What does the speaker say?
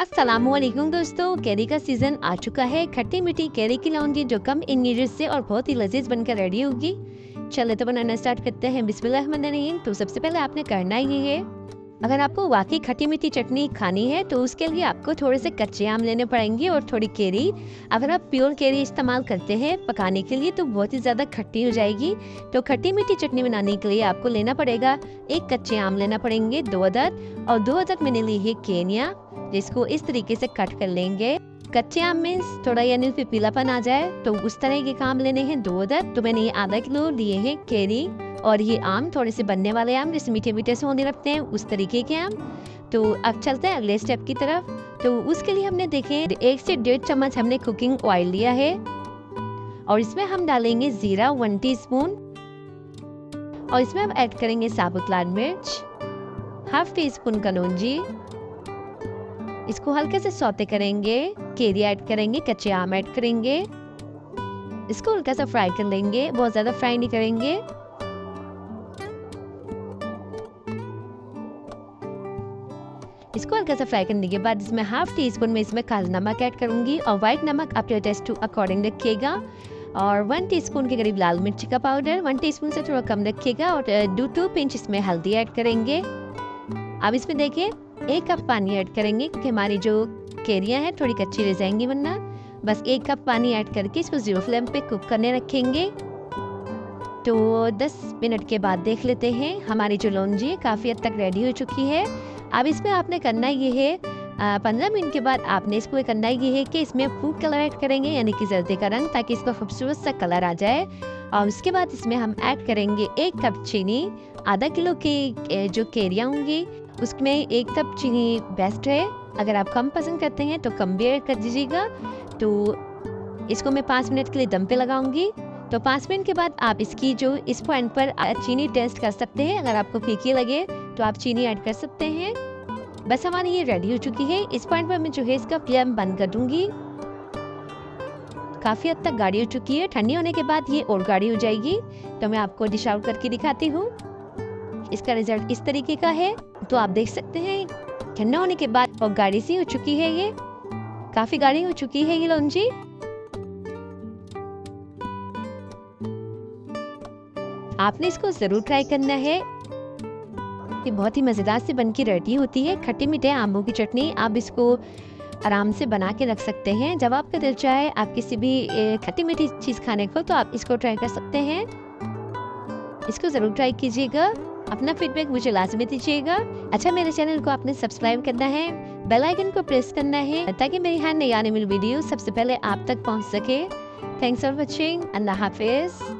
अस्सलामुअलैकुम दोस्तों, कैरी का सीजन आ चुका है। खट्टी मीठी कैरी की लौंजी जो कम इंग्रेडिएंट्स से और बहुत ही लजीज बनकर रेडी होगी। चले तो बनाना स्टार्ट करते हैं। बिस्मिल्लाहिर्रहमानिर्रहीम। तो सबसे पहले आपने करना ये है, अगर आपको वाकई खट्टी मीठी चटनी खानी है तो उसके लिए आपको थोड़े से कच्चे आम लेने पड़ेंगे और थोड़ी कैरी। अगर आप प्योर कैरी इस्तेमाल करते हैं पकाने के लिए तो बहुत ही ज़्यादा खट्टी हो जाएगी। तो खट्टी मीठी चटनी बनाने के लिए आपको लेना पड़ेगा एक कच्चे आम लेना पड़ेंगे 2 अदद, और 2 अदद मैंने ली है केनिया, जिसको इस तरीके से कट कर लेंगे। कच्चे आम में थोड़ा यानी फिर पीलापन आ जाए तो उस तरह के काम लेने हैं 2 अदद। तो मैंने ये आधा किलो लिए हैं कैरी, और ये आम थोड़े से बनने वाले आम जैसे मीठे मीठे से होने लगते हैं उस तरीके के आम। तो अब चलते हैं अगले स्टेप की तरफ। तो उसके लिए हमने देखे 1 से 1.5 चम्मच हमने कुकिंग ऑयल लिया है, और इसमें हम डालेंगे जीरा 1 टीस्पून, और इसमें हम ऐड करेंगे साबुत लाल मिर्च, 1/2 टीस्पून कलौंजी। इसको हल्के से सौते करेंगे। कैरी ऐड करेंगे, कच्चे आम ऐड करेंगे, इसको हल्का सा फ्राई कर लेंगे, बहुत ज्यादा फ्राई नहीं करेंगे। इसको हल्का सा फ्राई करने के बाद इसमें 1/2 टीस्पून में इसमें काला नमक ऐड करूंगी, और व्हाइट नमक अपने टेस्ट टू अकॉर्डिंग रखिएगा, और 1 टीस्पून के करीब लाल मिर्च का पाउडर, 1 टीस्पून से थोड़ा कम रखिएगा, और 2 पिंच इसमें हल्दी ऐड करेंगे। अब इसमें देखिए 1 कप पानी ऐड करेंगे क्योंकि हमारी जो कैरियाँ हैं थोड़ी कच्ची रह जाएंगी वरना। बस 1 कप पानी ऐड करके इसको 0 फ्लेम पे कुक करने रखेंगे। तो 10 मिनट के बाद देख लेते हैं, हमारी जो लौंजी काफ़ी हद तक रेडी हो चुकी है। अब इसमें आपने करना ये है 15 मिनट के बाद आपने इसको करना ये है कि इसमें फूड कलर ऐड करेंगे, यानी कि जर्दे का रंग, ताकि इसका खूबसूरत सा कलर आ जाए। और उसके बाद इसमें हम ऐड करेंगे 1 कप चीनी। आधा किलो की जो कैरियाँ होंगी उसमें 1 कप चीनी बेस्ट है। अगर आप कम पसंद करते हैं तो कम भी ऐड कर दीजिएगा। तो इसको मैं 5 मिनट के लिए दम पे लगाऊंगी। तो 5 मिनट के बाद आप इसकी जो इस पॉइंट पर चीनी टेस्ट कर सकते हैं। अगर आपको फीकी लगे तो आप चीनी ऐड कर सकते हैं। बस हमारी ये रेडी हो चुकी है। इस पॉइंट पर मैं जो है इसका फ्लेम बंद कर दूंगी। काफ़ी हद तक गाढ़ी हो चुकी है। ठंडी होने के बाद ये और गाढ़ी हो जाएगी। तो मैं आपको डिश आउट करके दिखाती हूँ। इसका रिजल्ट इस तरीके का है। तो आप देख सकते हैं ठंडा होने के बाद और गाढ़ी सी हो चुकी है, ये काफ़ी गाढ़ी हो चुकी है ये लौंजी। आपने इसको ज़रूर ट्राई करना है। ये बहुत ही मज़ेदार से बनके रेडी होती है खट्टी मीठे आमों की चटनी। आप इसको आराम से बना के रख सकते हैं। जब आपका दिल चाहे आप किसी भी खट्टी मीठी चीज़ खाने को तो आप इसको ट्राई कर सकते हैं। इसको ज़रूर ट्राई कीजिएगा। अपना फीडबैक मुझे लाजमी दीजिएगा। अच्छा, मेरे चैनल को आपने सब्सक्राइब करना है, बेल आइकन को प्रेस करना है ताकि मेरी हर नई आने वाली वीडियो सबसे पहले आप तक पहुंच सके। Thanks for watching. अल्लाह हाफिज़।